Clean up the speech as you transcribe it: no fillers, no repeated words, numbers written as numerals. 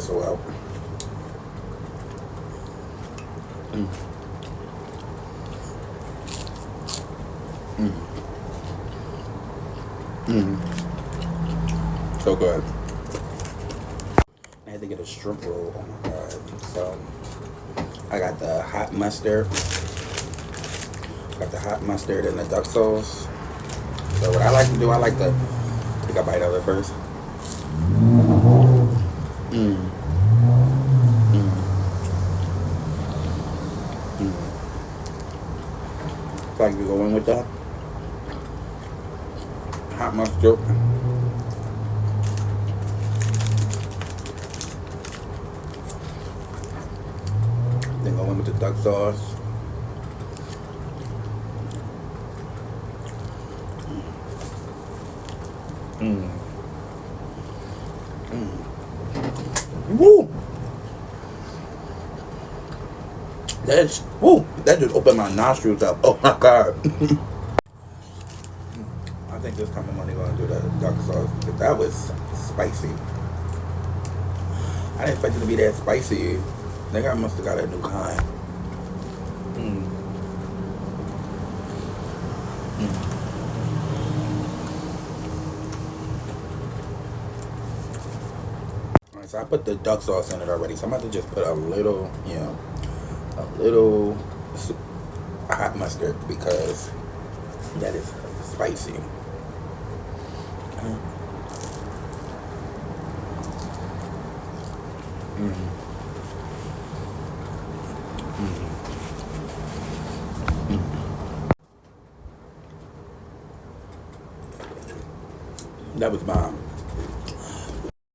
pretzel out. Mm. Mm. Mm. So good. I had to get a shrimp roll. Oh my god. So I got the hot mustard. Got the hot mustard and the duck sauce. So what I like to do, I like to take a bite of it first. Mm. Mm. Mm. So I can go in with that hot mustard. Then go in with the duck sauce. Mm. Mm. Woo! That just opened my nostrils up. Oh my god. I think this time I'm only gonna do the duck sauce because that was spicy. I didn't expect it to be that spicy. I think I must have got a new kind. Mm. Mm. Alright, so I put the duck sauce in it already. So I'm about to just put a little, a little hot mustard because that is spicy. Mm. Mm. Mm. That was bomb.